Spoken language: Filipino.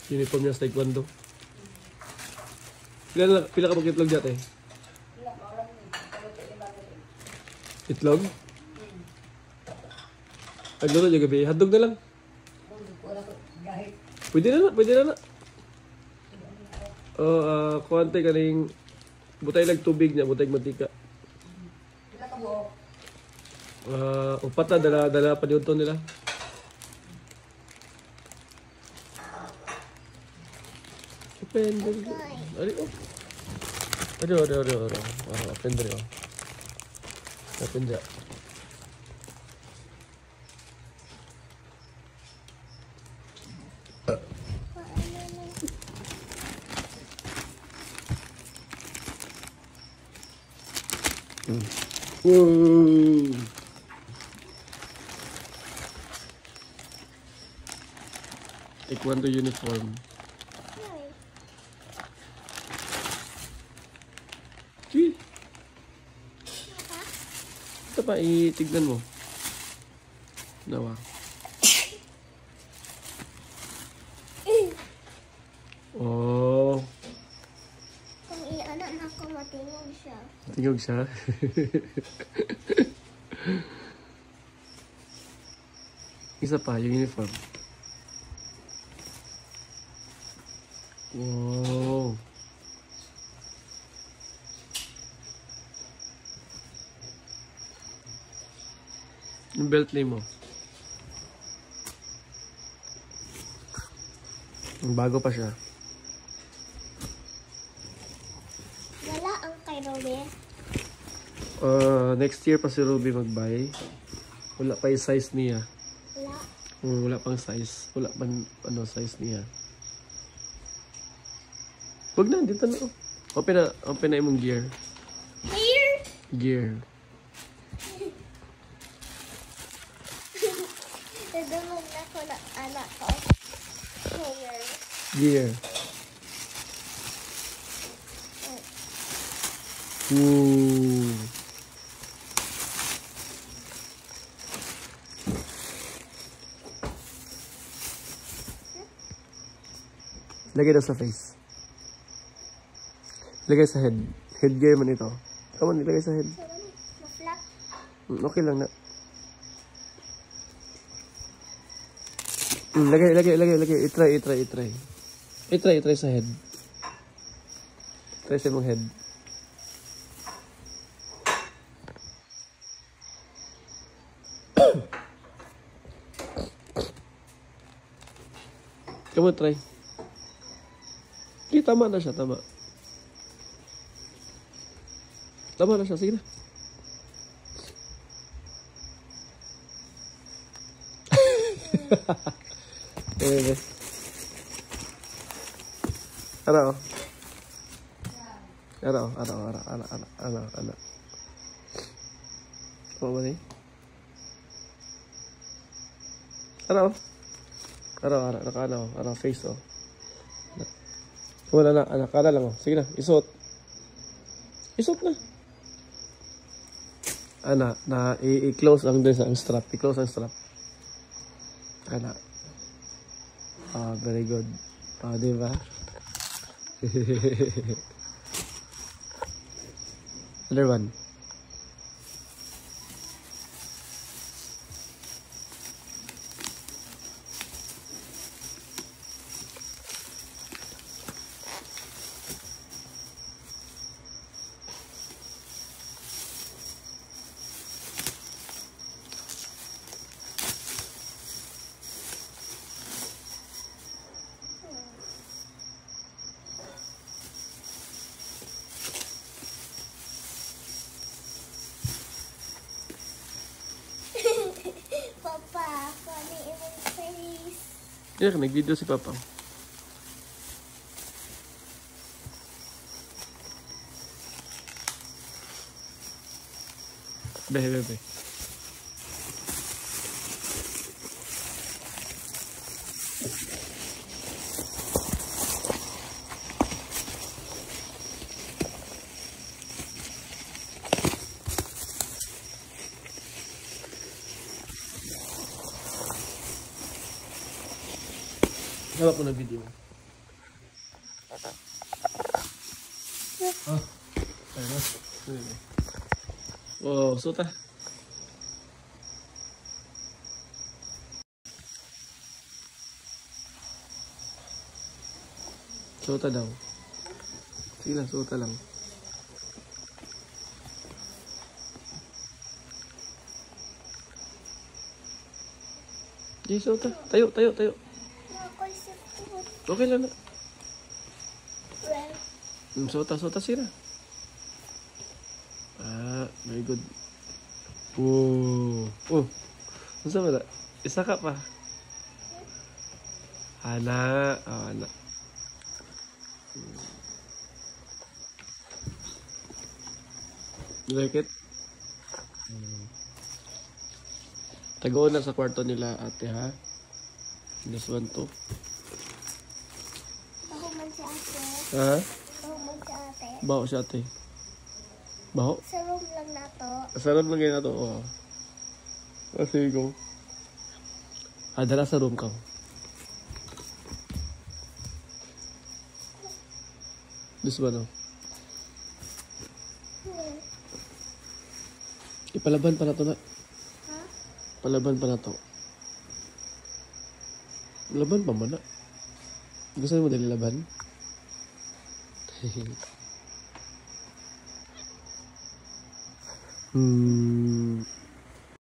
Uniform niya sa taekwondo. Pila ka mag-itlog dyan eh? Itlog? Ay, luto niya gabi. Hadog na lang. Pwede na. Kuwante ka ning butay lang tubig niya, butay mantika. Upat na, dala pa dito nila. Depende. Aduh. Open deh. Open aja. Taekwondo uniform. Ito pa, itignan mo. Nawa. Oh. Kung i-ano na ako, matingog siya. Matingog siya? Isa pa, yung uniform. Wow. Yung belt name mo. Bago pa siya. Wala ang kay Ruby. Next year pa si Ruby mag-buy. Wala pa yung size niya. Wala. Wala pang size. Wala pang size niya. Wag na, dito na. Open na yung gear. Here? Gear. Nadumog na ko na anak ko. Here. Gear. Ooh. Lagay daw sa face. Lagay sa head. Headgear man ito. Come on, ilagay sa head. Ma-flat. Okay lang na. Lagay. I-try sa head. Try sa mong head. Come on, try. Okay, tama na siya, tama. Tama na siya, sige na. Ano? Apa ba ni? Ano, face oh. Wala na, kala lang oh. Sige na, isuot. Isuot na. I-close ang dress, ang strap. I-close ang strap. Very good. Diba? Other one. Papa, funny imong face. Yeah, nag-video si Papa. Bebe. Hawak mo na video mo. Oh. Ayun na. Wow, suta. Suta daw. Sige lang, suta lang. Sige, suta. Tayo. Ako'y sipot. Okay lang na. Well, Suta, sira. Very good. Wow. Oh, masa ba? Isa ka pa. Ana. Ana. You like it? Tagoon na sa kwarto nila, ate, ha? This one too. baho man si ate. Ha? Baho man si ate. Baho si ate. Baho? Sa room lang na to. Sarap lang ganyan na to, oh. Sige ko. Dala sa room ka. This one, oh. Ipalaban pa na to na. Ha? Palaban pa na to. Laban pa man na. Gusto mo dali laban?